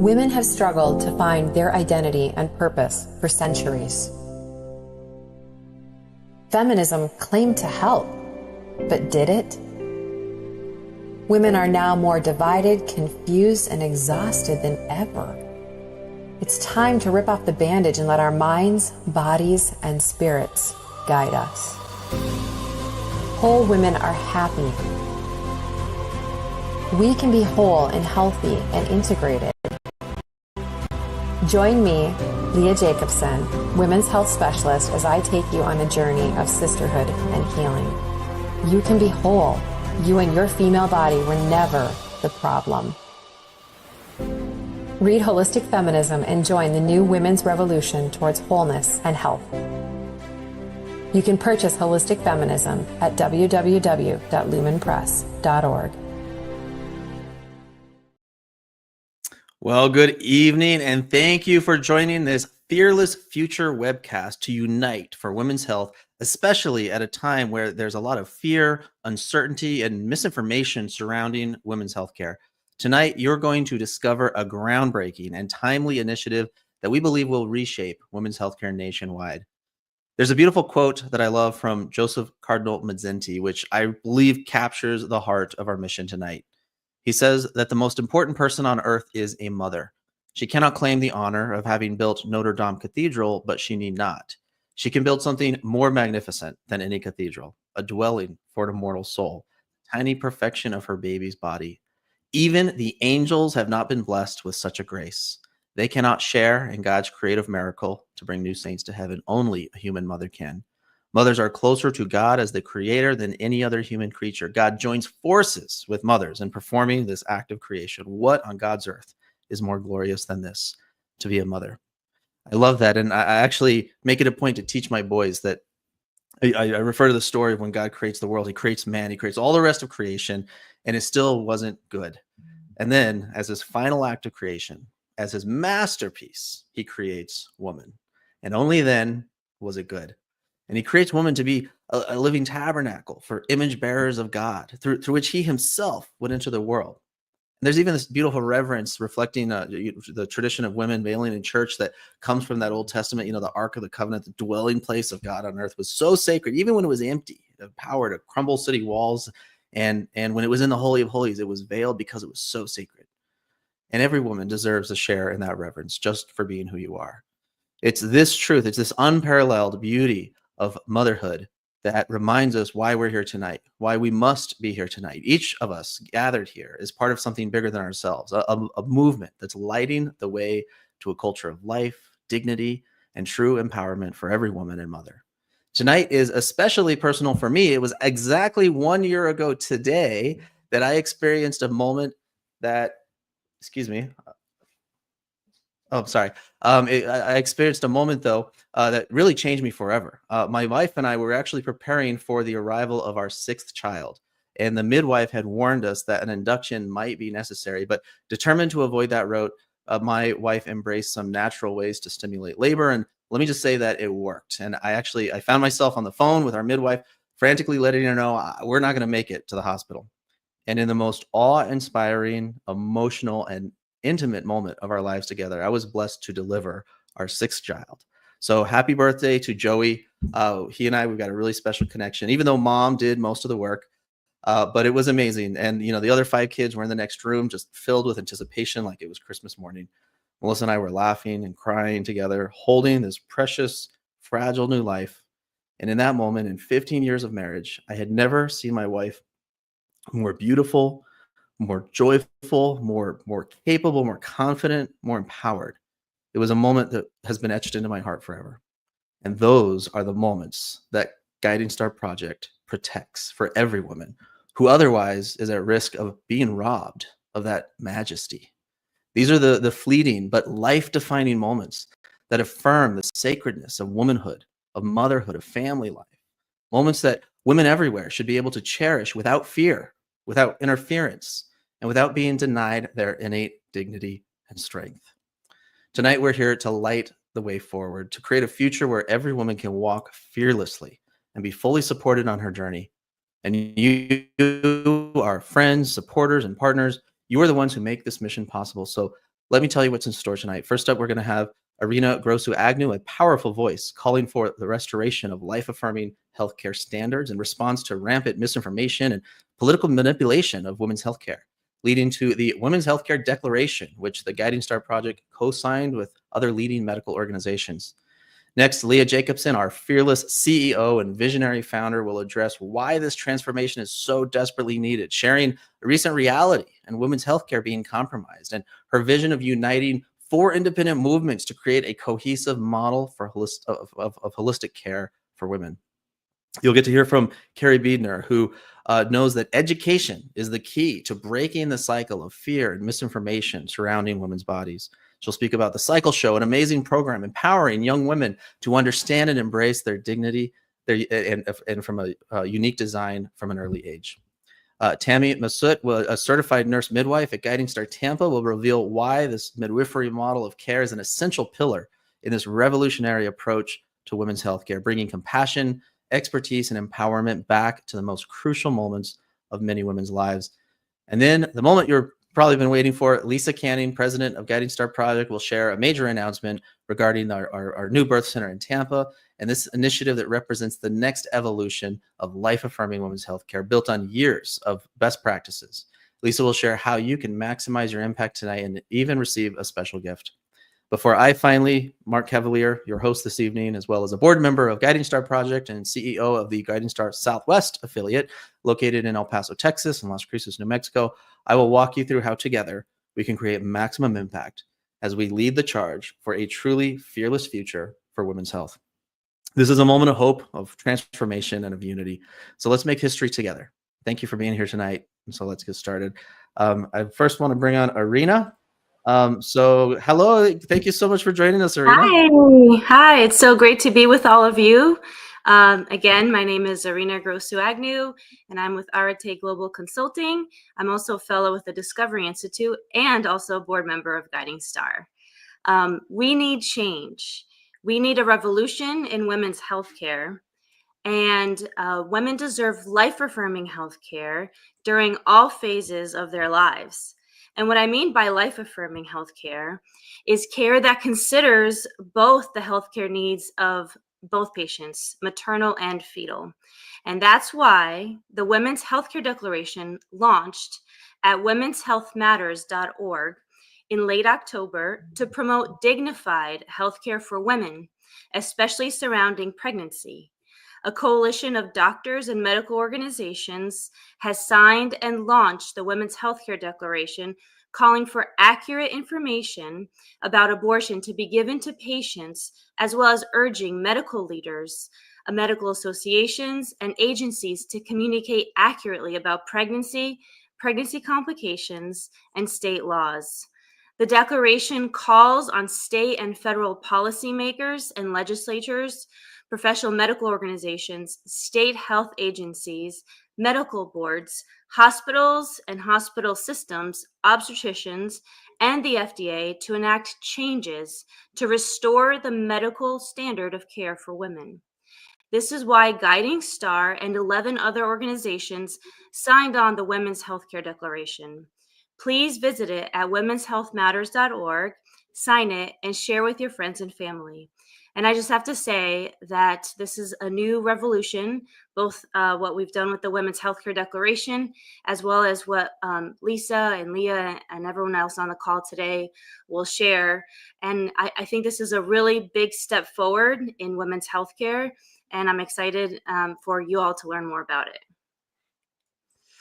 Women have struggled to find their identity and purpose for centuries. Feminism claimed to help, but did it? Women are now more divided, confused, and exhausted than ever. It's time to rip off the bandage and let our minds, bodies, and spirits guide us. Whole women are happy. We can be whole and healthy and integrated. Join me, Leah Jacobson, women's health specialist, as I take you on a journey of sisterhood and healing. You can be whole. You and your female body were never the problem. Read Wholistic Feminism and join the new women's revolution towards wholeness and health. You can purchase Wholistic Feminism at www.lumenpress.org. Well, good evening, and thank you for joining this Fearless Future webcast to unite for women's health, especially at a time where there's a lot of fear, uncertainty, and misinformation surrounding women's healthcare. Tonight, you're going to discover a groundbreaking and timely initiative that we believe will reshape women's healthcare nationwide. There's a beautiful quote that I love from Joseph Cardinal Mazzenti, which I believe captures the heart of our mission tonight. He says that the most important person on earth is a mother. She cannot claim the honor of having built Notre Dame Cathedral, but she need not. She can build something more magnificent than any cathedral, a dwelling for an immortal soul, tiny perfection of her baby's body. Even the angels have not been blessed with such a grace. They cannot share in God's creative miracle to bring new saints to heaven. Only a human mother can. Mothers are closer to God as the creator than any other human creature. God joins forces with mothers in performing this act of creation. What on God's earth is more glorious than this, to be a mother? I love that. And I actually make it a point to teach my boys that I refer to the story of when God creates the world. He creates man, he creates all the rest of creation, and it still wasn't good. And then as his final act of creation, as his masterpiece, he creates woman. And only then was it good. And he creates woman to be a living tabernacle for image bearers of God, through which he himself would enter the world. And there's even this beautiful reverence reflecting the tradition of women veiling in church that comes from that Old Testament. You know, the Ark of the Covenant, the dwelling place of God on earth, was so sacred, even when it was empty, it had power to crumble city walls. And when it was in the Holy of Holies, it was veiled because it was so sacred. And every woman deserves a share in that reverence just for being who you are. It's this truth, it's this unparalleled beauty of motherhood that reminds us why we're here tonight, why we must be here tonight. Each of us gathered here is part of something bigger than ourselves, a movement that's lighting the way to a culture of life, dignity, and true empowerment for every woman and mother. Tonight is especially personal for me. It was exactly 1 year ago today that I experienced a moment that, I experienced a moment, though, that really changed me forever. My wife and I were actually preparing for the arrival of our 6th child, and the midwife had warned us that an induction might be necessary. But determined to avoid that route, my wife embraced some natural ways to stimulate labor. And let me just say that it worked. And I found myself on the phone with our midwife, frantically letting her know we're not going to make it to the hospital. And in the most awe-inspiring, emotional, and intimate moment of our lives together, I was blessed to deliver our 6th child. So happy birthday to Joey. He and we've got a really special connection, even though mom did most of the work, but it was amazing. And, you know, the other 5 kids were in the next room, just filled with anticipation like it was Christmas morning. Melissa and I were laughing and crying together, holding this precious, fragile new life. And in that moment, in 15 years of marriage, I had never seen my wife more beautiful, more joyful, more capable, more confident, more empowered. It was a moment that has been etched into my heart forever. And those are the moments that Guiding Star Project protects for every woman who otherwise is at risk of being robbed of that majesty. These are the fleeting but life-defining moments that affirm the sacredness of womanhood, of motherhood, of family life. Moments that women everywhere should be able to cherish without fear, without interference, and without being denied their innate dignity and strength. Tonight, we're here to light the way forward, to create a future where every woman can walk fearlessly and be fully supported on her journey. And you, our friends, supporters, and partners, you are the ones who make this mission possible. So Let me tell you what's in store tonight. First up, we're going to have Arina Grossu Agnew, a powerful voice calling for the restoration of life-affirming healthcare standards in response to rampant misinformation and political manipulation of women's healthcare, leading to the Women's Healthcare Declaration, which the Guiding Star Project co-signed with other leading medical organizations. Next, Leah Jacobson, our fearless CEO and visionary founder, will address why this transformation is so desperately needed, sharing a recent reality and women's healthcare being compromised, and her vision of uniting 4 independent movements to create a cohesive model for holistic care for women. You'll get to hear from Kari, who knows that education is the key to breaking the cycle of fear and misinformation surrounding women's bodies. She'll speak about the Cycle Show, an amazing program empowering young women to understand and embrace their dignity and from a unique design from an early age. Tammy, Masut, a certified nurse midwife at Guiding Star Tampa, will reveal why this midwifery model of care is an essential pillar in this revolutionary approach to women's healthcare, bringing compassion, expertise, and empowerment back to the most crucial moments of many women's lives. And then the moment you're probably been waiting for, Lisa Canning, president of Guiding Star Project, will share a major announcement regarding our new birth center in Tampa and this initiative that represents the next evolution of life-affirming women's healthcare built on years of best practices. Lisa will share how you can maximize your impact tonight and even receive a special gift. Before I finally, Mark Cavaliere, your host this evening, as well as a board member of Guiding Star Project and CEO of the Guiding Star Southwest affiliate located in El Paso, Texas and Las Cruces, New Mexico, I will walk you through how together we can create maximum impact as we lead the charge for a truly fearless future for women's health. This is a moment of hope, of transformation, and of unity. So let's make history together. Thank you for being here tonight. And so let's get started. I first want to bring on Arina. So hello, thank you so much for joining us, Arina. Hi, it's so great to be with all of you. Again, my name is Arina Grossu Agnew, and I'm with Arate Global Consulting. I'm also a fellow with the Discovery Institute and also a board member of Guiding Star. We need change. We need a revolution in women's healthcare, and women deserve life-affirming healthcare during all phases of their lives. And what I mean by life-affirming healthcare is care that considers both the healthcare needs of both patients, maternal and fetal. And that's why the Women's Healthcare Declaration launched at womenshealthmatters.org in late October to promote dignified healthcare for women, especially surrounding pregnancy. A coalition of doctors and medical organizations has signed and launched the Women's Healthcare Declaration, calling for accurate information about abortion to be given to patients, as well as urging medical leaders, medical associations, and agencies to communicate accurately about pregnancy complications, and state laws. The declaration calls on state and federal policymakers and legislatures, professional medical organizations, state health agencies, medical boards, hospitals and hospital systems, obstetricians, and the FDA to enact changes to restore the medical standard of care for women. This is why Guiding Star and 11 other organizations signed on the Women's Healthcare Declaration. Please visit it at womenshealthmatters.org, sign it, and share with your friends and family. And I just have to say that this is a new revolution, both what we've done with the Women's Healthcare Declaration, as well as what Lisa and Leah and everyone else on the call today will share. And I think this is a really big step forward in women's healthcare, and I'm excited for you all to learn more about it.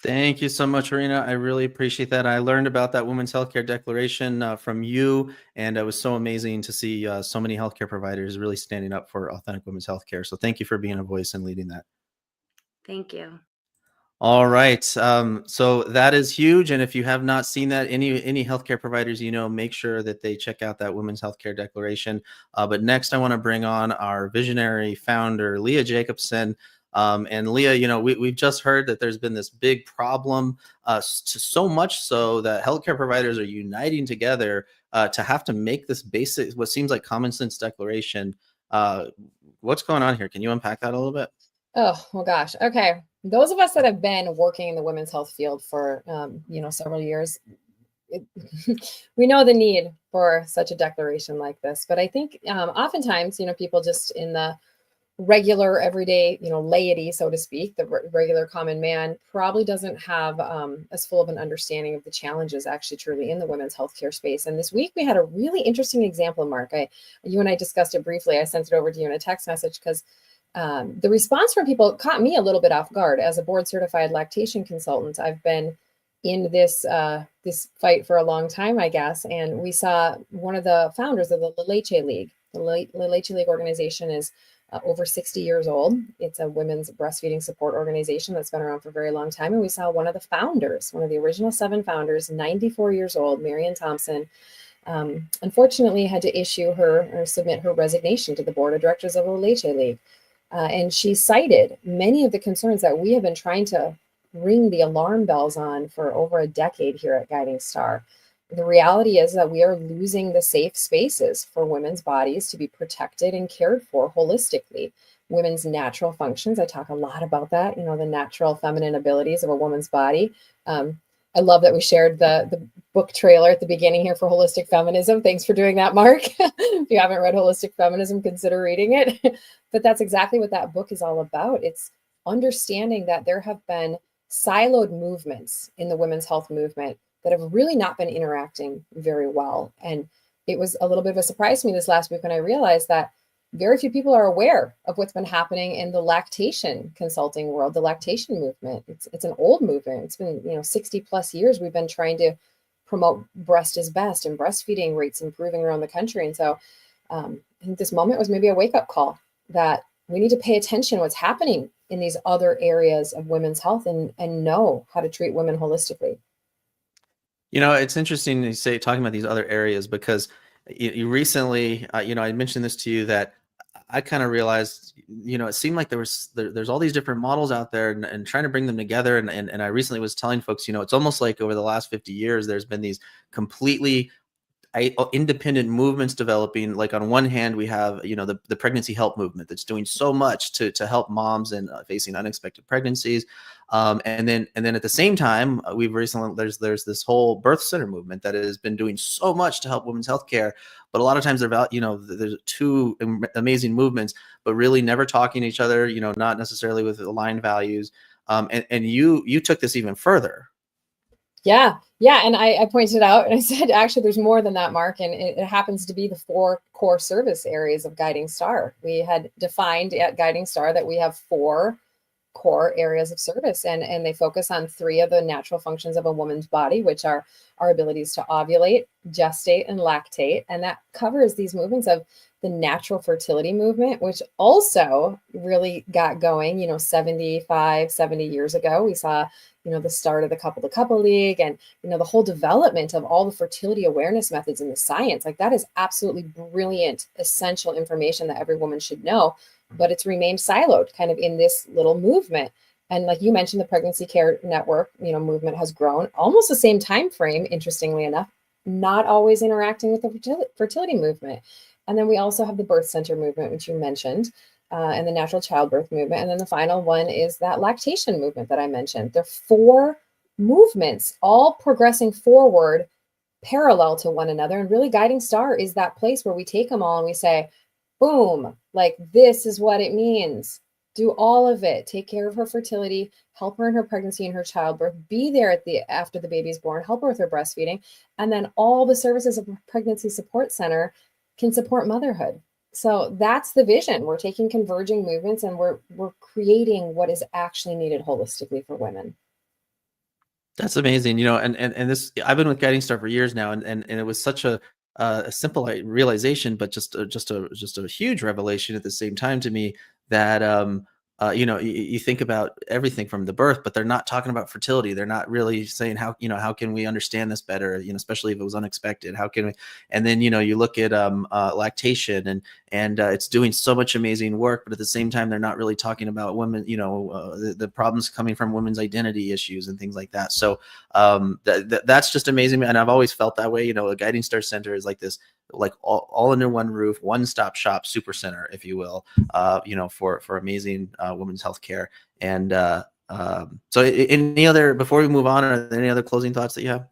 Thank you so much, Arina. I really appreciate that. I learned about that Women's Healthcare Declaration from you, and it was so amazing to see so many healthcare providers really standing up for authentic women's healthcare. So thank you for being a voice and leading that. Thank you. All right. So that is huge. And if you have not seen that, any healthcare providers, make sure that they check out that Women's Healthcare Declaration. But next, I want to bring on our visionary founder, Leah Jacobson. And Leah, we've just heard that there's been this big problem, so much so that healthcare providers are uniting together to have to make this basic, what seems like common sense declaration. What's going on here? Can you unpack that a little bit? Oh, well, gosh. Okay. Those of us that have been working in the women's health field for, several years, we know the need for such a declaration like this. But I think oftentimes, people just in the regular everyday, laity, so to speak, the regular common man probably doesn't have as full of an understanding of the challenges actually truly in the women's healthcare space. And this week we had a really interesting example, Mark. You and I discussed it briefly. I sent it over to you in a text message because the response from people caught me a little bit off guard. As a board certified lactation consultant, I've been in this fight for a long time, I guess. And we saw one of the founders of the La Leche League. The La Leche League organization is over 60 years old. It's a women's breastfeeding support organization that's been around for a very long time. And we saw one of the founders, one of the original 7 founders, 94 years old, Marian Thompson, unfortunately had to submit her resignation to the board of directors of the La Leche League. And she cited many of the concerns that we have been trying to ring the alarm bells on for over a decade here at Guiding Star. The reality is that we are losing the safe spaces for women's bodies to be protected and cared for holistically. Women's natural functions, I talk a lot about that, the natural feminine abilities of a woman's body. I love that we shared the book trailer at the beginning here for Wholistic Feminism. Thanks for doing that, Mark. If you haven't read Wholistic Feminism, consider reading it. But that's exactly what that book is all about. It's understanding that there have been siloed movements in the women's health movement that have really not been interacting very well. And it was a little bit of a surprise to me this last week when I realized that very few people are aware of what's been happening in the lactation consulting world, the lactation movement. It's an old movement. It's been 60 plus years we've been trying to promote breast is best and breastfeeding rates improving around the country. And so I think this moment was maybe a wake-up call that we need to pay attention to what's happening in these other areas of women's health and know how to treat women holistically. It's interesting to say, talking about these other areas, because you recently, I mentioned this to you, that I kind of realized, it seemed like there's all these different models out there and trying to bring them together. And I recently was telling folks, it's almost like over the last 50 years, there's been these completely independent movements developing. Like on one hand, we have, the pregnancy help movement that's doing so much to help moms and facing unexpected pregnancies. And then at the same time, we've recently, there's this whole birth center movement that has been doing so much to help women's healthcare. But a lot of times there's two amazing movements, but really never talking to each other, not necessarily with aligned values. And you took this even further. Yeah. And I pointed out and I said, actually, there's more than that, Mark. And it happens to be the 4 core service areas of Guiding Star. We had defined at Guiding Star that we have 4 core areas of service, and they focus on 3 of the natural functions of a woman's body, which are our abilities to ovulate, gestate, and lactate. And that covers these movements of the natural fertility movement, which also really got going, 70 years ago. We saw, the start of the Couple to Couple League and, the whole development of all the fertility awareness methods in the science. Like, that is absolutely brilliant, essential information that every woman should know, but it's remained siloed kind of in this little movement. And like you mentioned, the Pregnancy Care Network, movement has grown almost the same time frame, interestingly enough, not always interacting with the fertility movement. And then we also have the birth center movement, which you mentioned, and the natural childbirth movement. And then the final one is that lactation movement that I mentioned. There are 4 movements all progressing forward parallel to one another. And really, Guiding Star is that place where we take them all and we say, boom, like, this is what it means. Do all of it. Take care of her fertility, help her in her pregnancy and her childbirth, be there after the baby's born, help her with her breastfeeding. And then all the services of a pregnancy support center can support motherhood. So that's the vision. We're taking converging movements and we're creating what is actually needed holistically for women. That's amazing. And this, I've been with Guiding Star for years now, and it was such a simple realization, but just a huge revelation at the same time to me, that you think about everything from the birth, but they're not talking about fertility. They're not really saying how can we understand this better, especially if it was unexpected, how can we, and then, you look at lactation and it's doing so much amazing work, but at the same time, they're not really talking about women, the problems coming from women's identity issues and things like that. So that's just amazing. And I've always felt that way. A Guiding Star Center is like this, like all under one roof, one-stop shop super center, if you will, for amazing women's health care. And so before we move on, are there any other closing thoughts that you have?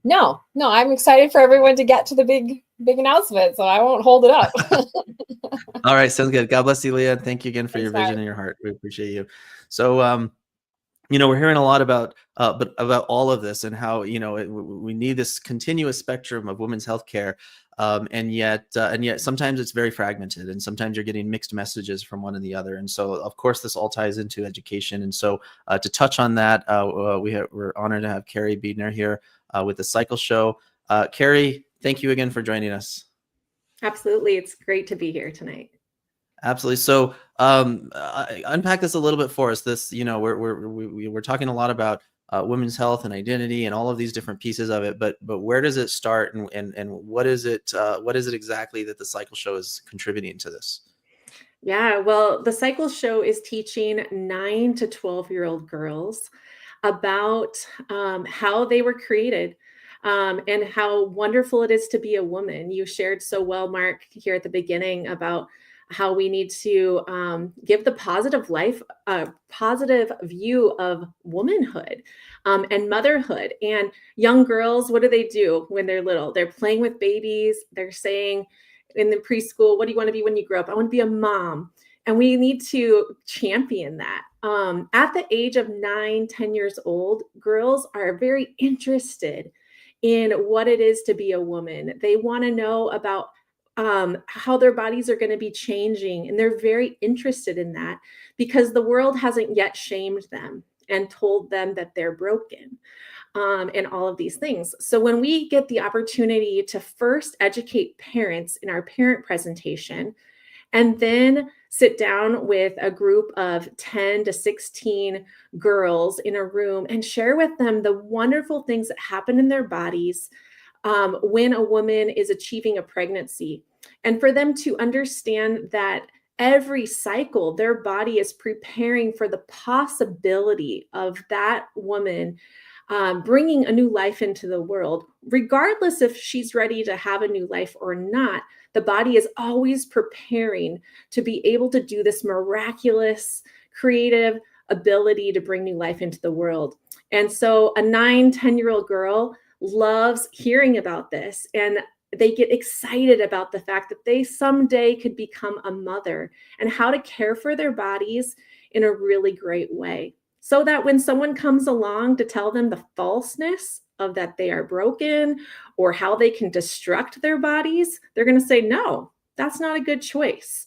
No, I'm excited for everyone to get to the big announcement, so I won't hold it up. All right, sounds good. God bless you, Leah. Thank you again for your vision Thanks, and your heart. We appreciate you. So, we're hearing a lot about all of this and how we need this continuous spectrum of women's health care, and yet sometimes it's very fragmented, and sometimes you're getting mixed messages from one and the other. And so, of course, this all ties into education. And so, to touch on that, we're honored to have Kari Deadner here with the Cycle Show. Kari, thank you again for joining us. Absolutely, it's great to be here tonight. Absolutely. So, unpack this a little bit for us. This, we're talking a lot about women's health and identity and all of these different pieces of it. But where does it start, and what is it exactly that the Cycle Show is contributing to this? Yeah, well, the Cycle Show is teaching 9 to 12-year-old girls about how they were created. And how wonderful it is to be a woman. You shared so well, Mark, here at the beginning about how we need to give the positive view of womanhood and motherhood. And young girls, what do when they're little? They're playing with babies. They're saying in the preschool, what do you want to be when you grow up? I want to be a mom. And we need to champion that. At the age of 9, 10 years old, girls are very interested in what it is to be a woman. They want to know about how their bodies are going to be changing. And they're very interested in that because the world hasn't yet shamed them and told them that they're broken and all of these things. So when we get the opportunity to first educate parents in our parent presentation, and then sit down with a group of 10 to 16 girls in a room and share with them the wonderful things that happen in their bodies when a woman is achieving a pregnancy. And for them to understand that every cycle, their body is preparing for the possibility of that woman bringing a new life into the world, regardless if she's ready to have a new life or not. The body is always preparing to be able to do this miraculous, creative ability to bring new life into the world. And so a 9, 10-year-old girl loves hearing about this, and they get excited about the fact that they someday could become a mother and how to care for their bodies in a really great way. So that when someone comes along to tell them the falseness of that they are broken or how they can destruct their bodies, they're going to say, no, that's not a good choice.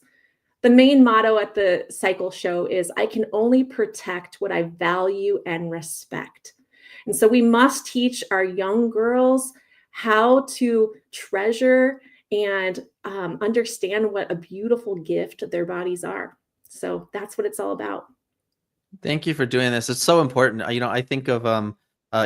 The main motto at the Cycle Show is, I can only protect what I value and respect. And so we must teach our young girls how to treasure and understand what a beautiful gift their bodies are. So that's what it's all about. Thank you for doing this. It's so important. I think of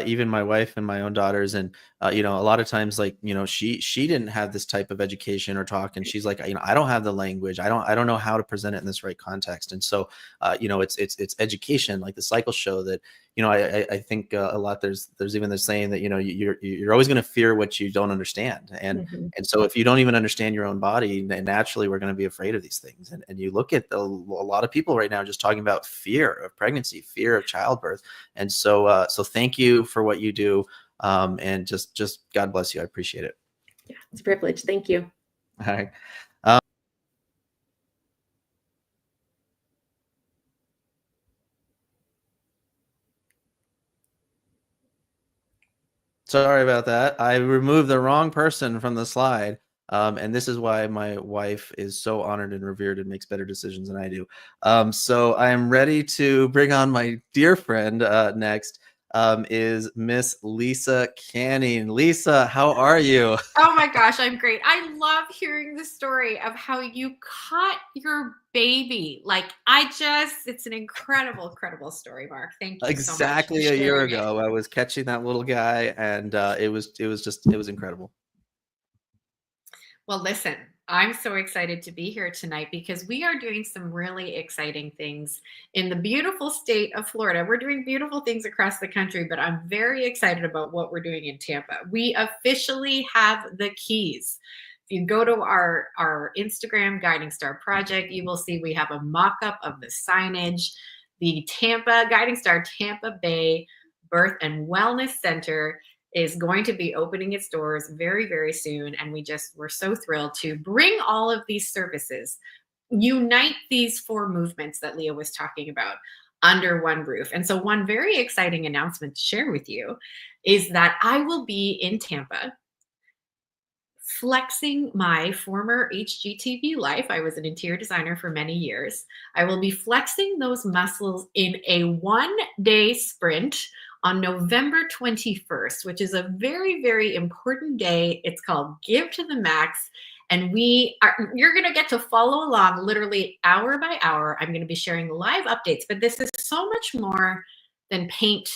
even my wife and my own daughters, and a lot of times, like, she didn't have this type of education or talk, and she's like, I don't have the language. I don't know how to present it in this right context. And so, it's education, like the Cycle Show, that I think a lot. There's even the saying that you're always going to fear what you don't understand, and so if you don't even understand your own body, then naturally we're going to be afraid of these things. And you look at a lot of people right now just talking about fear of pregnancy, fear of childbirth, and so thank you for what you do, and just God bless you. I appreciate it. Yeah, it's a privilege. Thank you. All right. Sorry about that. I removed the wrong person from the slide. And this is why my wife is so honored and revered and makes better decisions than I do. So I am ready to bring on my dear friend next. Is Miss Lisa Canning. Lisa, how are you? Oh my gosh, I'm great. I love hearing the story of how you caught your baby. It's an incredible story, Mark. Thank you so much. Exactly a year ago, I was catching that little guy, and it was incredible. Well, listen, I'm so excited to be here tonight because we are doing some really exciting things in the beautiful state of Florida. We're doing beautiful things across the country, but I'm very excited about what we're doing in Tampa. We officially have the keys. If you go to our Instagram Guiding Star Project, you will see we have a mock-up of the signage. The Tampa Guiding Star Tampa Bay Birth and Wellness Center is going to be opening its doors very, very soon. And we're so thrilled to bring all of these services, unite these 4 movements that Leah was talking about under one roof. And so one very exciting announcement to share with you is that I will be in Tampa flexing my former HGTV life. I was an interior designer for many years. I will be flexing those muscles in a 1-day sprint on November 21st, which is a very, very important day. It's called Give to the Max. And you're going to get to follow along literally hour by hour. I'm going to be sharing live updates, but this is so much more than paint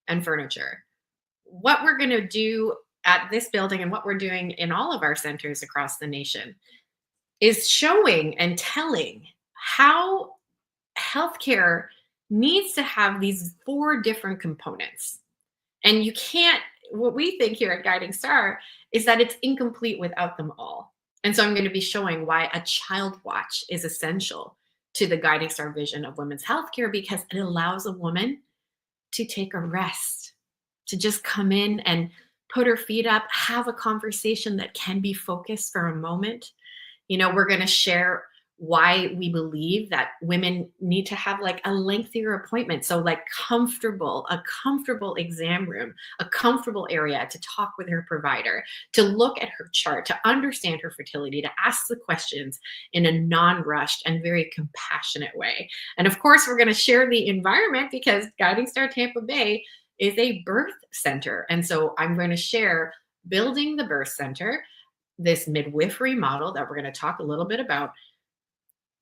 and furniture. What we're going to do at this building and what we're doing in all of our centers across the nation is showing and telling how healthcare needs to have these 4 different components. And what we think here at Guiding Star is that it's incomplete without them all. And so I'm going to be showing why a child watch is essential to the Guiding Star vision of women's healthcare, because it allows a woman to take a rest, to just come in and put her feet up, have a conversation that can be focused for a moment. We're going to share why we believe that women need to have like a lengthier appointment. So like a comfortable exam room, a comfortable area to talk with her provider, to look at her chart, to understand her fertility, to ask the questions in a non-rushed and very compassionate way. And of course, we're going to share the environment, because Guiding Star Tampa Bay is a birth center. And so I'm going to share building the birth center, this midwifery model that we're going to talk a little bit about,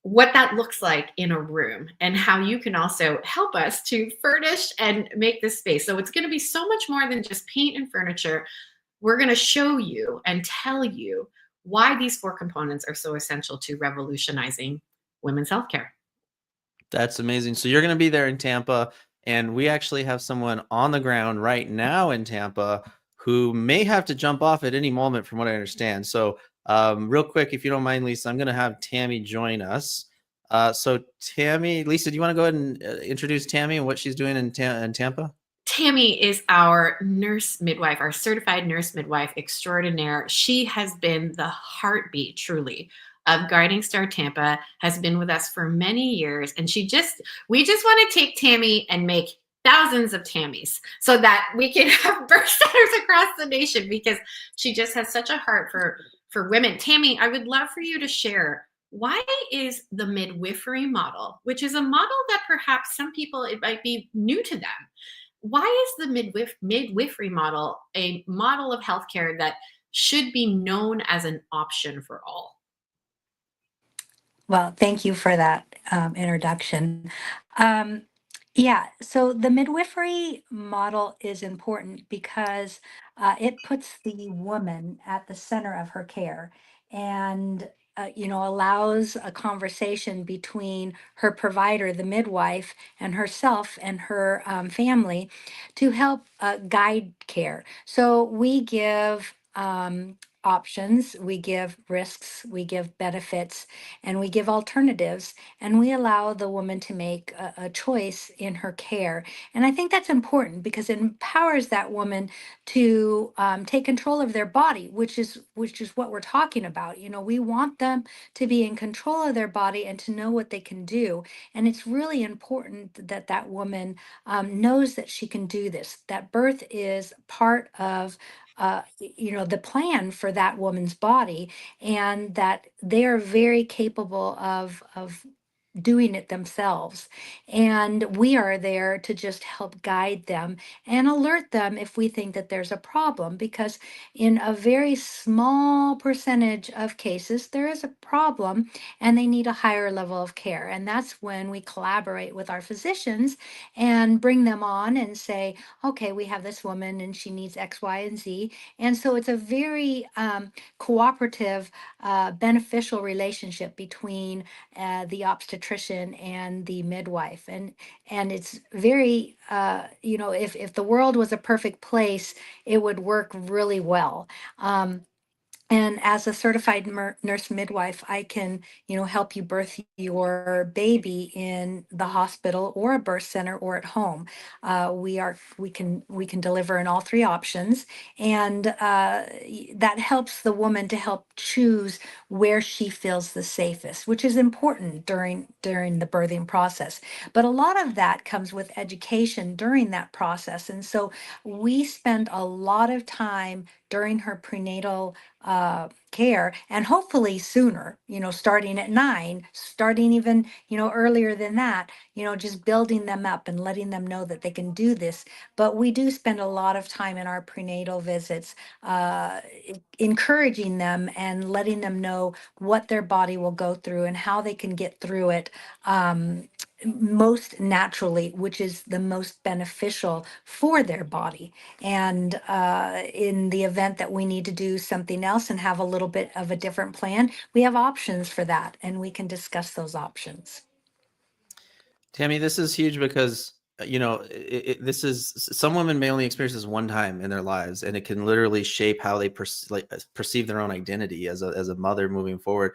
what that looks like in a room, and how you can also help us to furnish and make this space. So it's going to be so much more than just paint and furniture. We're going to show you and tell you why these 4 components are so essential to revolutionizing women's healthcare. That's amazing. So you're going to be there in Tampa, and we actually have someone on the ground right now in Tampa who may have to jump off at any moment, from what I understand. So real quick, if you don't mind, Lisa, I'm going to have Tammy join us. So Tammy, Lisa, do you want to go ahead and introduce Tammy and what she's doing in Tampa? Tammy is our nurse midwife, our certified nurse midwife extraordinaire. She has been the heartbeat, truly, of Guiding Star Tampa, has been with us for many years. And we just want to take Tammy and make thousands of Tammys so that we can have birth centers across the nation, because she just has such a heart for women. Tammy, I would love for you to share, why is the midwifery model, which is a model that perhaps some people, it might be new to them, why is the midwifery model a model of healthcare that should be known as an option for all? Well, thank you for that introduction. Yeah, so the midwifery model is important because it puts the woman at the center of her care, and allows a conversation between her provider, the midwife, and herself and her family to help guide care. So we give options, we give risks, we give benefits, and we give alternatives, and we allow the woman to make a choice in her care. And I think that's important because it empowers that woman to take control of their body, which is what we're talking about. We want them to be in control of their body and to know what they can do. And it's really important that that woman knows that she can do this, that birth is part of the plan for that woman's body, and that they are very capable of doing it themselves. And we are there to just help guide them and alert them if we think that there's a problem, because in a very small percentage of cases, there is a problem and they need a higher level of care. And that's when we collaborate with our physicians and bring them on and say, okay, we have this woman and she needs X, Y, and Z. And so it's a very cooperative, beneficial relationship between the obstetrician and the midwife, and it's very if the world was a perfect place, it would work really well. And as a certified nurse midwife, I can, help you birth your baby in the hospital or a birth center or at home. We can deliver in all three options, and that helps the woman to help choose where she feels the safest, which is important during the birthing process. But a lot of that comes with education during that process, and so we spend a lot of time during her prenatal care, and hopefully sooner, starting at 9, starting even, earlier than that, just building them up and letting them know that they can do this. But we do spend a lot of time in our prenatal visits encouraging them and letting them know what their body will go through and how they can get through it most naturally, which is the most beneficial for their body. And in the event that we need to do something else and have a little bit of a different plan, we have options for that, and we can discuss those options. Tammy, this is huge because this is, some women may only experience this one time in their lives, and it can literally shape how they perceive their own identity as a mother moving forward.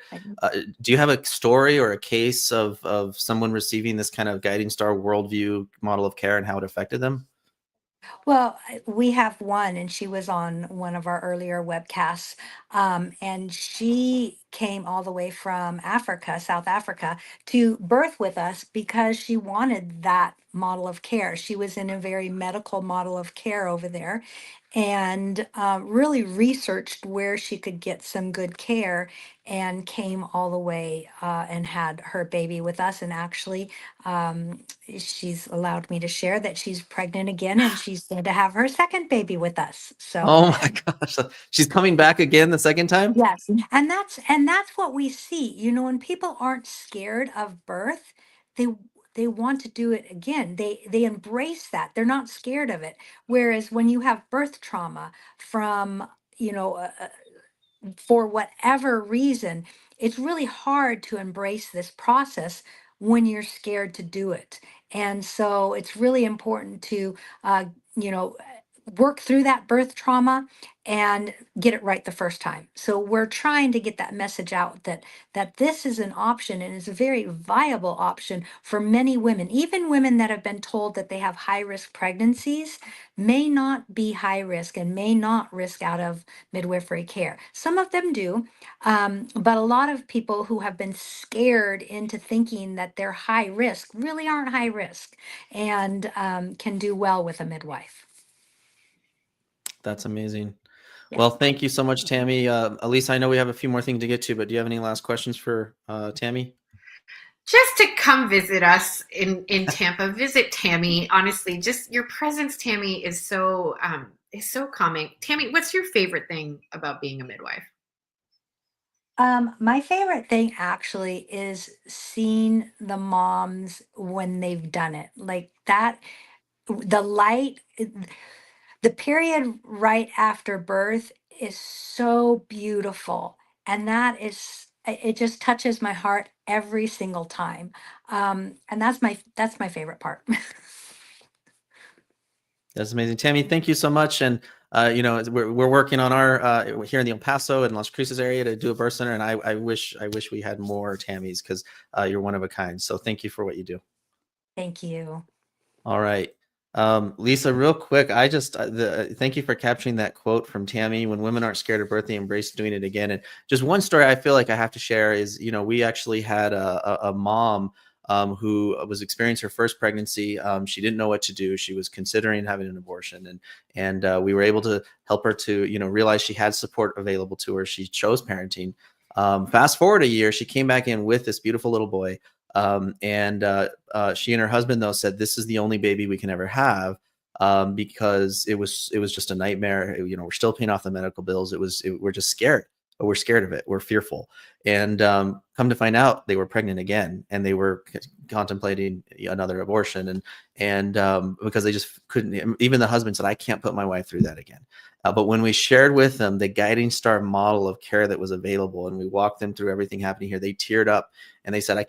Do you have a story or a case of someone receiving this kind of guiding star worldview model of care and how it affected them? Well, we have one, and she was on one of our earlier webcasts. And she came all the way from Africa, South Africa, to birth with us because she wanted that model of care. She was in a very medical model of care over there, and really researched where she could get some good care, and came all the way and had her baby with us. And actually, um, she's allowed me to share that she's pregnant again, and she's going to have her second baby with us. So Oh my gosh. She's coming back again the second time? yes, and that's what we see. When people aren't scared of birth, they they want to do it again. They embrace that. They're not scared of it. Whereas when you have birth trauma from, for whatever reason, it's really hard to embrace this process when you're scared to do it. And so it's really important to, you know, work through that birth trauma and get it right the first time. So we're trying to get that message out that this is an option, and is a very viable option for many women. Even women that have been told that they have high risk pregnancies may not be high risk and may not risk out of midwifery care. Some of them do, but a lot of people who have been scared into thinking that they're high risk really aren't high risk, and can do well with a midwife. That's amazing. Yeah. Well, thank you so much, Tammy. Elise, I know we have a few more things to get to, but do you have any last questions for Tammy? Just to come visit us in Tampa, visit Tammy. Honestly, just your presence, Tammy, is so calming. Tammy, what's your favorite thing about being a midwife? My favorite thing actually is seeing the moms when they've done it. Like that, the light, the period right after birth is so beautiful. And it just touches my heart every single time. And that's my favorite part. That's amazing, Tammy. Thank you so much. And we're working on our here in the El Paso and Las Cruces area to do a birth center, and I wish we had more Tammys, because you're one of a kind. So thank you for what you do. Thank you. All right. Lisa, real quick, I just thank you for capturing that quote from Tammy: when women aren't scared of birth, they embrace doing it again. And just one story I feel like I have to share is, we actually had a mom who was experiencing her first pregnancy. She didn't know what to do. She was considering having an abortion, and we were able to help her to, realize she had support available to her. She chose parenting. Fast forward a year, she came back in with this beautiful little boy. She and her husband, though, said this is the only baby we can ever have, because it was just a nightmare. We're still paying off the medical bills. We're just scared. We're scared of it. We're fearful. And come to find out, they were pregnant again, and they were contemplating another abortion. And because they just couldn't, even the husband said, I can't put my wife through that again. But when we shared with them the guiding star model of care that was available, and we walked them through everything happening here, they teared up and they said, I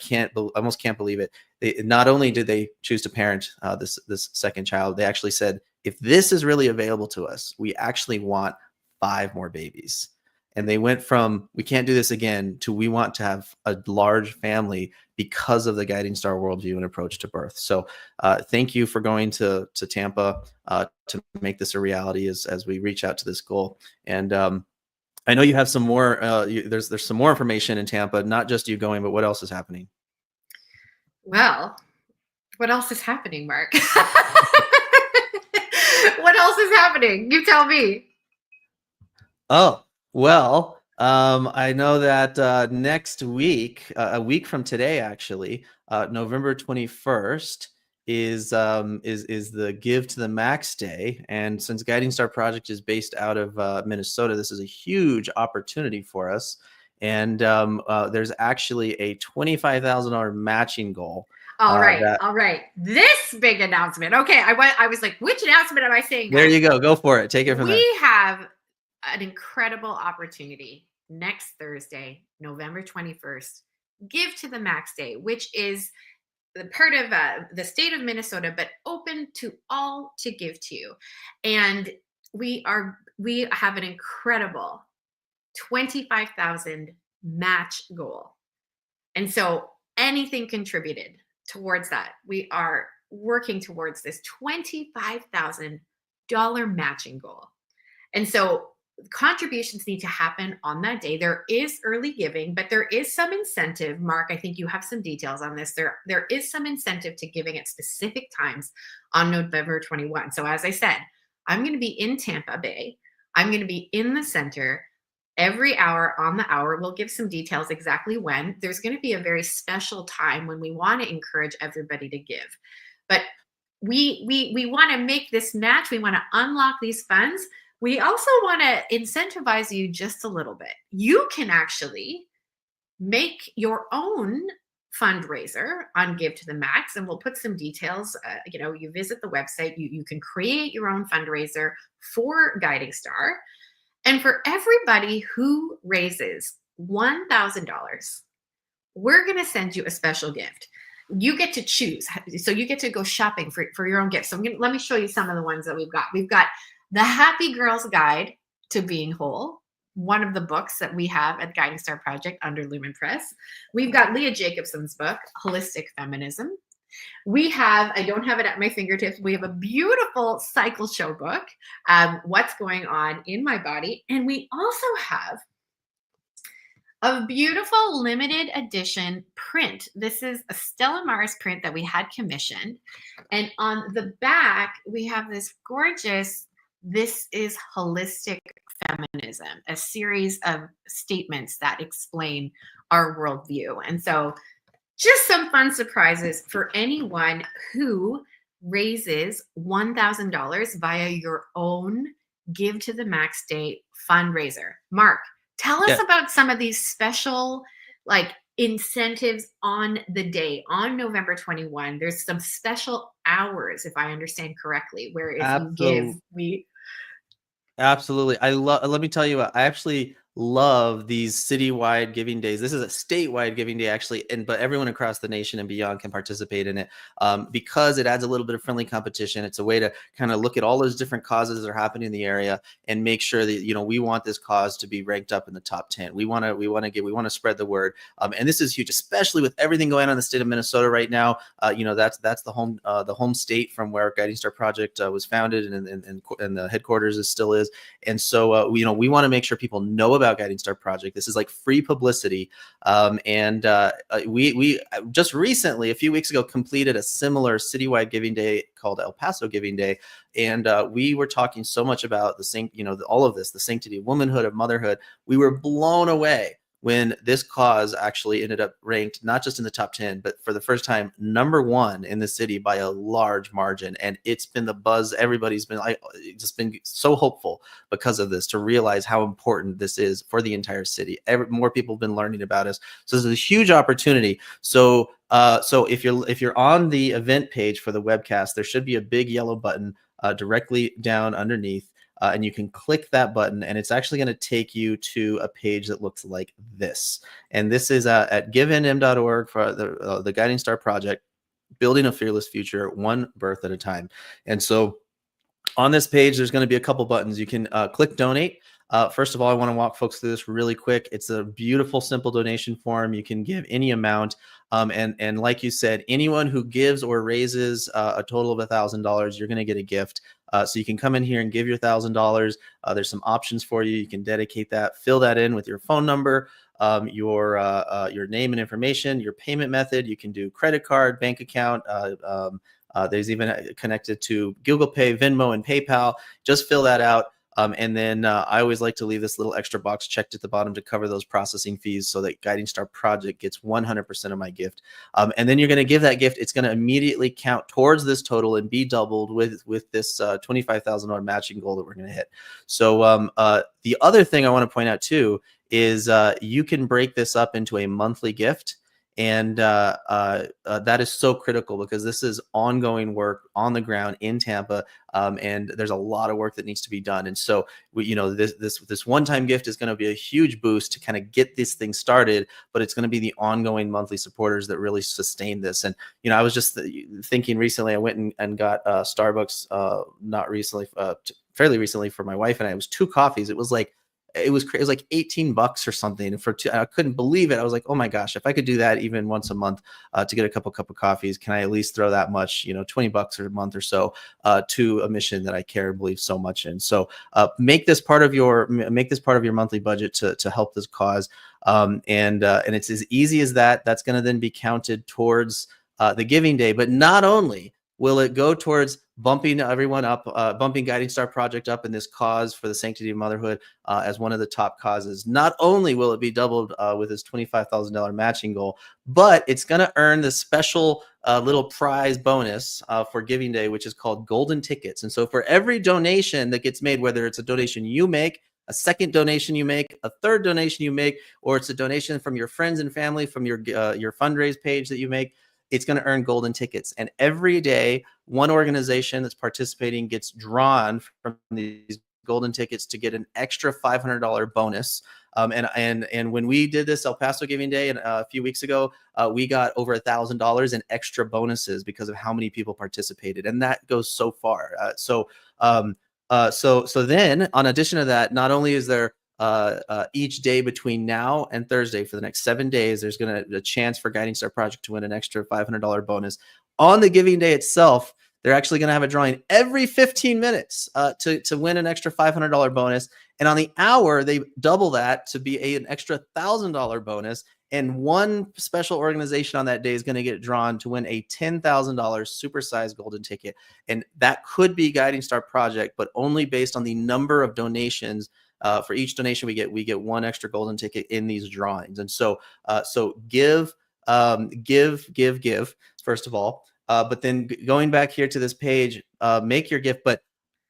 almost can't believe it. Not only did they choose to parent this second child, they actually said, if this is really available to us, we actually want 5 more babies. And they went from, we can't do this again, to we want to have a large family because of the Guiding Star worldview and approach to birth. So thank you for going to Tampa to make this a reality as we reach out to this goal. And I know you have some more, there's some more information in Tampa, not just you going, but what else is happening? Well, what else is happening, Mark? What else is happening? You tell me. Oh, well, I know that next week, a week from today, actually, November 21st is the Give to the Max Day. And since Guiding Star Project is based out of Minnesota, this is a huge opportunity for us. And there's actually a $25,000 matching goal. All right. This big announcement. Okay, I was like, which announcement am I saying? There you go. Go for it. Take it from there. We have an incredible opportunity next Thursday, November 21st, Give to the Max Day, which is the part of the state of Minnesota, but open to all to give to you. And we have an incredible 25,000 match goal. And so anything contributed towards that, we are working towards this $25,000 matching goal. And so contributions need to happen on that day. There is early giving, but there is some incentive. Mark, I think you have some details on this. There is some incentive to giving at specific times on November 21. So as I said, I'm going to be in Tampa Bay. I'm going to be in the center every hour on the hour. We'll give some details exactly when. There's going to be a very special time when we want to encourage everybody to give. But we want to make this match. We want to unlock these funds. We also want to incentivize you just a little bit. You can actually make your own fundraiser on Give to the Max, and we'll put some details. You visit the website, you can create your own fundraiser for Guiding Star. And for everybody who raises $1,000, we're going to send you a special gift. You get to choose. So you get to go shopping for your own gifts. So let me show you some of the ones that we've got. We've got The Happy Girl's Guide to Being Whole, one of the books that we have at Guiding Star Project under Lumen Press. We've got Leah Jacobson's book, Wholistic Feminism. We have, I don't have it at my fingertips, we have a beautiful cycle show book, What's Going On in My Body. And we also have a beautiful limited edition print. This is a Stella Maris print that we had commissioned. And on the back, we have this gorgeous, this is Holistic Feminism, a series of statements that explain our worldview. And so just some fun surprises for anyone who raises $1,000 via your own Give to the Max Day fundraiser. Mark, tell us about some of these special incentives on the day, on November 21. There's some special hours, if I understand correctly, where if you give, Absolutely. Let me tell you what, I actually love these citywide giving days. This is a statewide giving day, actually, but everyone across the nation and beyond can participate in it because it adds a little bit of friendly competition. It's a way to kind of look at all those different causes that are happening in the area and make sure that we want this cause to be ranked up in the top 10. We want to spread the word, and this is huge, especially with everything going on in the state of Minnesota right now. That's the home state from where Guiding Star Project was founded, and the headquarters still is. And so we want to make sure people know about Guiding Star Project. This is like free publicity. We just recently, a few weeks ago, completed a similar citywide giving day called El Paso Giving Day. And we were talking so much about all of this, the sanctity of womanhood, of motherhood. We were blown away when this cause actually ended up ranked not just in the top 10, but for the first time, #1 in the city by a large margin. And it's been the buzz. Everybody's been just been so hopeful because of this, to realize how important this is for the entire city. More people have been learning about us. So this is a huge opportunity. So if you're on the event page for the webcast, there should be a big yellow button directly down underneath. And you can click that button, and it's actually going to take you to a page that looks like this. And this is at givenm.org for the Guiding Star Project, building a fearless future, one birth at a time. And so on this page, there's going to be a couple buttons. You can click donate. First of all, I want to walk folks through this really quick. It's a beautiful, simple donation form. You can give any amount. And like you said, anyone who gives or raises a total of $1,000, you're going to get a gift. So you can come in here and give your $1,000. There's some options for you. You can dedicate that, fill that in with your phone number, your name and information, your payment method. You can do credit card, bank account. There's even connected to Google Pay, Venmo, and PayPal. Just fill that out. And then I always like to leave this little extra box checked at the bottom to cover those processing fees so that Guiding Star Project gets 100% of my gift. And then you're going to give that gift. It's going to immediately count towards this total and be doubled with this $25,000 matching goal that we're going to hit. So the other thing I want to point out too is you can break this up into a monthly gift. And that is so critical because this is ongoing work on the ground in Tampa, and there's a lot of work that needs to be done. And so, this one-time gift is going to be a huge boost to kind of get this thing started, but it's going to be the ongoing monthly supporters that really sustain this. And I was just thinking recently, I went and got Starbucks, not recently, fairly recently for my wife and I. It was 2 coffees. It was like like $18 or something for 2. I couldn't believe it. I was like, oh my gosh, if I could do that even once a month to get a cup of coffees, can I at least throw that much, $20 a month or so to a mission that I care and believe so much in. So make this part of your monthly budget to help this cause. And it's as easy as that. That's going to then be counted towards the giving day. But not only will it go towards bumping everyone up, bumping Guiding Star Project up in this cause for the sanctity of motherhood as one of the top causes. Not only will it be doubled with this $25,000 matching goal, but it's going to earn the special little prize bonus for Giving Day, which is called golden tickets. And so for every donation that gets made, whether it's a donation you make, a second donation you make, a third donation you make, or it's a donation from your friends and family from your fundraise page that you make, it's going to earn golden tickets. And every day, one organization that's participating gets drawn from these golden tickets to get an extra $500 bonus. And when we did this El Paso Giving Day a few weeks ago, we got over $1,000 in extra bonuses because of how many people participated. And that goes so far. So then, on addition to that, not only is there each day between now and Thursday for the next 7 days, there's going to a chance for Guiding Star Project to win an extra $500 bonus. On the Giving Day itself, they're actually going to have a drawing every 15 minutes to win an extra $500 bonus. And on the hour, they double that to be an extra $1,000 bonus. And one special organization on that day is going to get drawn to win a $10,000 supersized golden ticket. And that could be Guiding Star Project, but only based on the number of donations. For each donation we get one extra golden ticket in these drawings. And so give first of all, but then going back here to this page, make your gift. But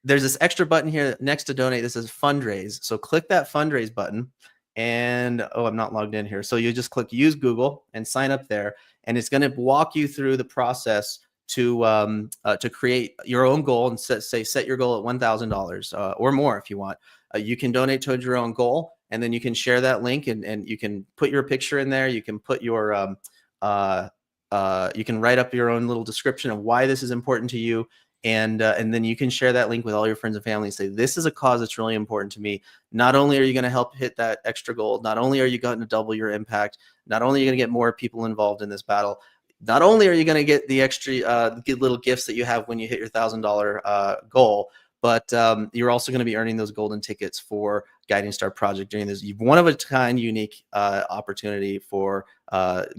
there's this extra button here next to donate. This is fundraise. So click that fundraise button. And I'm not logged in here. So you just click use Google and sign up there. And it's going to walk you through the process to create your own goal and set your goal at $1,000 or more if you want. You can donate towards your own goal, and then you can share that link and you can put your picture in there. You can put your you can write up your own little description of why this is important to you. And then you can share that link with all your friends and family and say, this is a cause that's really important to me. Not only are you going to help hit that extra goal, not only are you going to double your impact, not only are you going to get more people involved in this battle, not only are you going to get the extra little gifts that you have when you hit your $1,000 goal, but you're also going to be earning those golden tickets for Guiding Star Project during this one-of-a-kind, unique opportunity for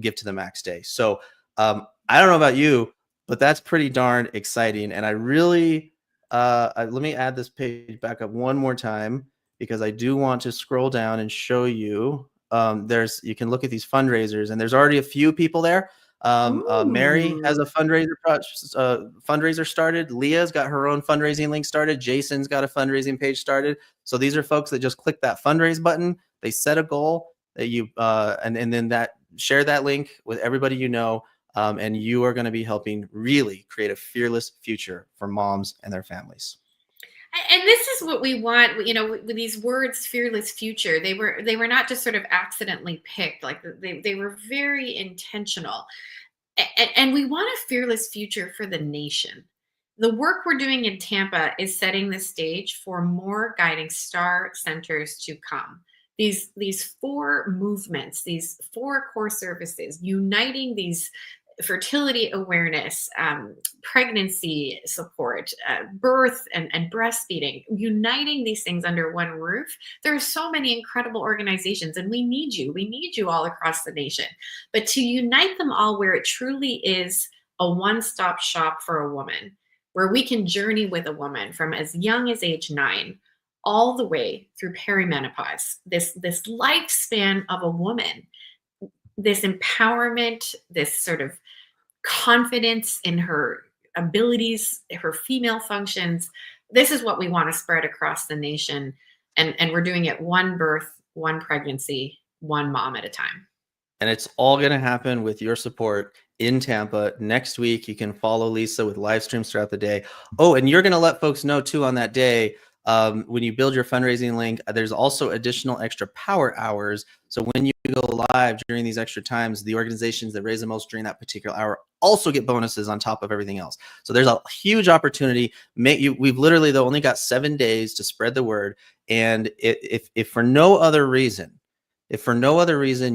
Give to the Max Day. So I don't know about you, but that's pretty darn exciting. And I really, let me add this page back up one more time because I do want to scroll down and show you. You can look at these fundraisers, and there's already a few people there. Mary has a fundraiser started. Leah's got her own fundraising link started. Jason's got a fundraising page started. So these are folks that just click that fundraise button. They set a goal that you and then that share that link with everybody you know, and you are going to be helping really create a fearless future for moms and their families. And this is what we want, with these words, fearless future. They were not just sort of accidentally picked, like they were very intentional. And we want a fearless future for the nation. The work we're doing in Tampa is setting the stage for more guiding star centers to come. These 4 movements, these 4 core services, uniting these fertility awareness, pregnancy support, birth and breastfeeding, uniting these things under one roof. There are so many incredible organizations, and we need you. We need you all across the nation. But to unite them all where it truly is a one-stop shop for a woman, where we can journey with a woman from as young as age 9 all the way through perimenopause, this lifespan of a woman, this empowerment, this sort of confidence in her abilities, her female functions. This is what we want to spread across the nation. And we're doing it one birth, one pregnancy, one mom at a time. And it's all going to happen with your support in Tampa next week. You can follow Lisa with live streams throughout the day. Oh, and you're going to let folks know too on that day, when you build your fundraising link, there's also additional extra power hours. So when you go live during these extra times, the organizations that raise the most during that particular hour also get bonuses on top of everything else. So there's a huge opportunity. We've literally though only got 7 days to spread the word. And if for no other reason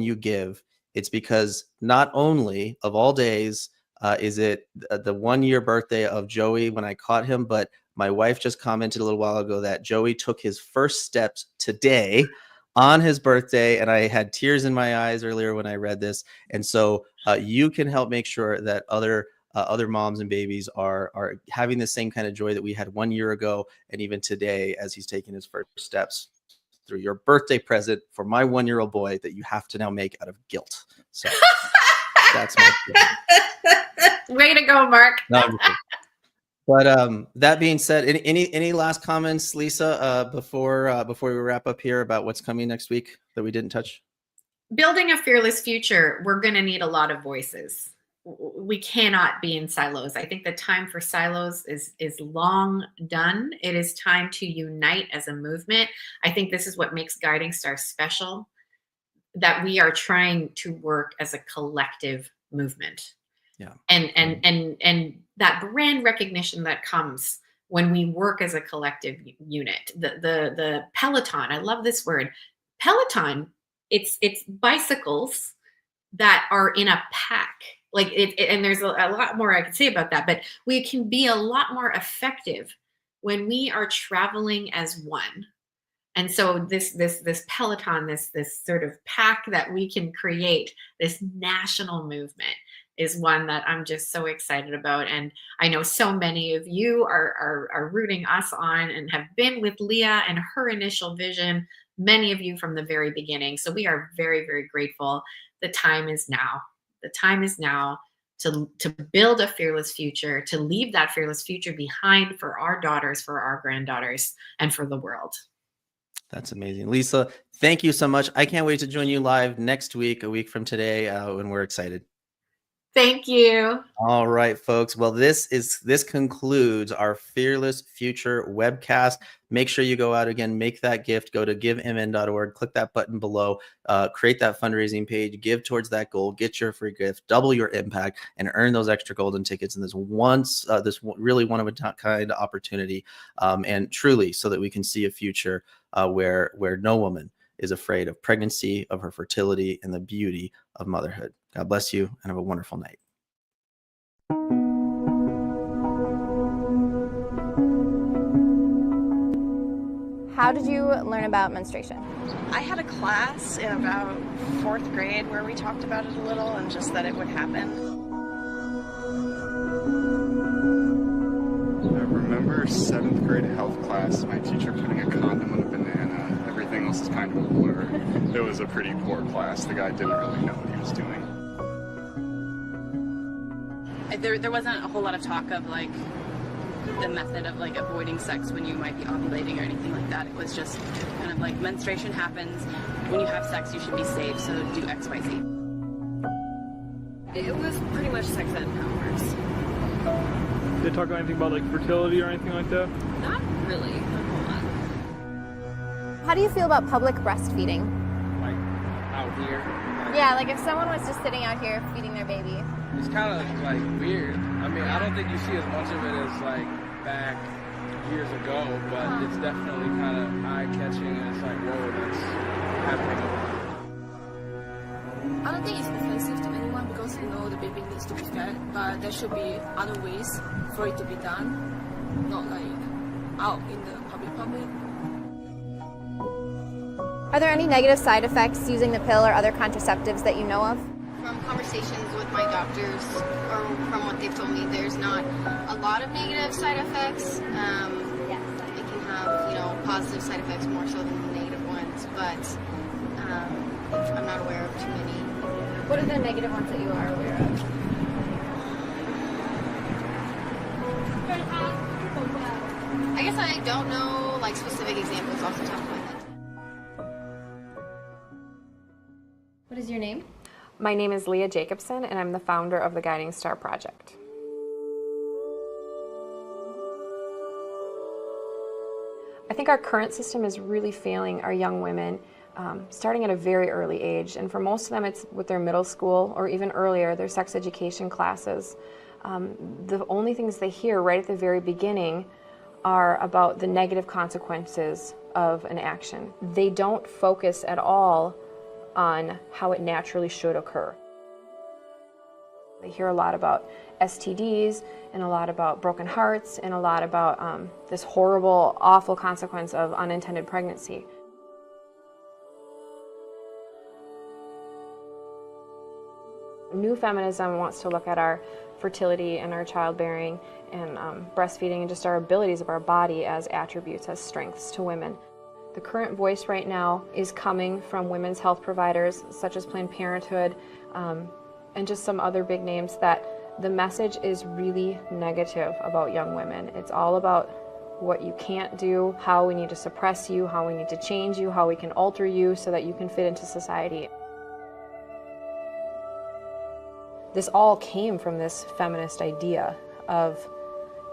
you give, it's because not only of all days is it the 1-year birthday of Joey when I caught him, but my wife just commented a little while ago that Joey took his first steps today on his birthday, and I had tears in my eyes earlier when I read this. And so you can help make sure that other moms and babies are having the same kind of joy that we had 1 year ago, and even today as he's taking his first steps through your birthday present for my 1-year-old boy that you have to now make out of guilt. So that's my way to go, Mark. No, but that being said, any last comments, Lisa, before we wrap up here about what's coming next week that we didn't touch? Building a fearless future, we're going to need a lot of voices. We cannot be in silos. I think the time for silos is long done. It is time to unite as a movement. I think this is what makes Guiding Stars special, that we are trying to work as a collective movement. Yeah. And that brand recognition that comes when we work as a collective unit. The Peloton, I love this word. Peloton, it's bicycles that are in a pack. Like and there's a lot more I could say about that, but we can be a lot more effective when we are traveling as one. And so this Peloton, this sort of pack that we can create, this national movement, is one that I'm just so excited about. And I know so many of you are rooting us on and have been with Leah and her initial vision, many of you from the very beginning. So we are very, very grateful. The time is now. The time is now to build a fearless future, to leave that fearless future behind for our daughters, for our granddaughters, and for the world. That's amazing. Lisa, thank you so much. I can't wait to join you live next week, a week from today, when we're excited. Thank you. All right, folks. Well, this concludes our Fearless Future webcast. Make sure you go out again, make that gift, go to givemn.org, click that button below, create that fundraising page, give towards that goal, get your free gift, double your impact, and earn those extra golden tickets in this really one of a kind opportunity, and truly so that we can see a future where no woman is afraid of pregnancy, of her fertility, and the beauty of motherhood. God bless you and have a wonderful night. How did you learn about menstruation? I had a class in about 4th grade where we talked about it a little and just that it would happen. I remember 7th grade health class, my teacher putting a condom on a banana. Everything else is kind of a blur. It was a pretty poor class. The guy didn't really know what he was doing. There wasn't a whole lot of talk of like the method of like avoiding sex when you might be ovulating or anything like that. It was just kind of like menstruation happens. When you have sex, you should be safe, so do X, Y, Z. It was pretty much sex ed hours. Did they talk about anything about like fertility or anything like that? Not really, not a whole lot. How do you feel about public breastfeeding? Like out here? Yeah, like if someone was just sitting out here feeding their baby. It's kind of like weird. I mean, mean, I don't think you see as much of it as like back years ago, but it's definitely kind of eye-catching, and it's like, whoa, that's happening. I don't think it's offensive to anyone because the baby needs to be fed, but there should be other ways for it to be done, not like out in the public. Are there any negative side effects using the pill or other contraceptives that you know of? From conversations with my doctors, or from what they've told me, there's not a lot of negative side effects. It can have, positive side effects more so than the negative ones, but I'm not aware of too many. What are the negative ones that you are aware of? I guess I don't know specific examples off the top of my head. What is your name? My name is Leah Jacobson, and I'm the founder of the Guiding Star Project. I think our current system is really failing our young women, starting at a very early age. And for most of them, it's with their middle school or even earlier, their sex education classes. The only things they hear right at the very beginning are about the negative consequences of an action. They don't focus at all on how it naturally should occur. They hear a lot about STDs and a lot about broken hearts and a lot about this horrible, awful consequence of unintended pregnancy. New feminism wants to look at our fertility and our childbearing and breastfeeding and just our abilities of our body as attributes, as strengths to women. The current voice right now is coming from women's health providers such as Planned Parenthood and just some other big names that the message is really negative about young women. It's all about what you can't do, how we need to suppress you, how we need to change you, how we can alter you so that you can fit into society. This all came from this feminist idea of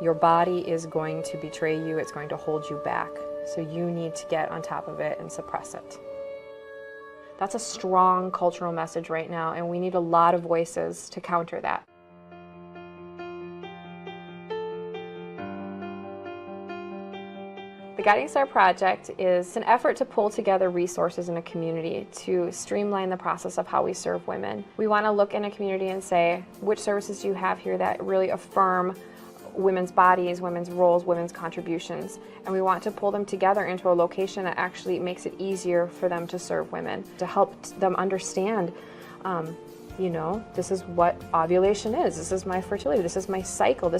your body is going to betray you, it's going to hold you back. So you need to get on top of it and suppress it. That's a strong cultural message right now, and we need a lot of voices to counter that. The Guiding Star Project is an effort to pull together resources in a community to streamline the process of how we serve women. We want to look in a community and say, which services do you have here that really affirm women's bodies, women's roles, women's contributions, and we want to pull them together into a location that actually makes it easier for them to serve women, to help them understand, this is what ovulation is, this is my fertility, this is my cycle,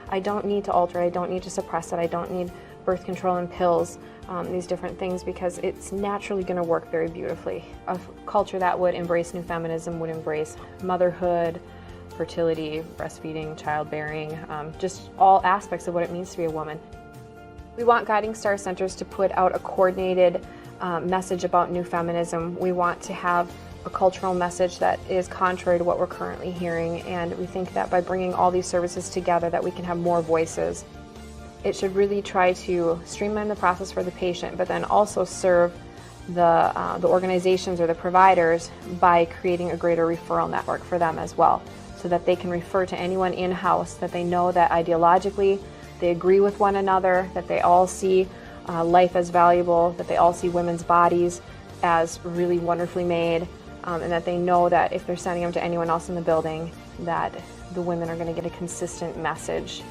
I don't need to alter it, I don't need to suppress it, I don't need birth control and pills, these different things, because it's naturally going to work very beautifully. A culture that would embrace new feminism would embrace motherhood, fertility, breastfeeding, childbearing, just all aspects of what it means to be a woman. We want Guiding Star Centers to put out a coordinated message about new feminism. We want to have a cultural message that is contrary to what we're currently hearing, and we think that by bringing all these services together that we can have more voices. It should really try to streamline the process for the patient, but then also serve the organizations or the providers by creating a greater referral network for them as well, so that they can refer to anyone in-house that they know that ideologically they agree with one another, that they all see life as valuable, that they all see women's bodies as really wonderfully made, and that they know that if they're sending them to anyone else in the building, that the women are going to get a consistent message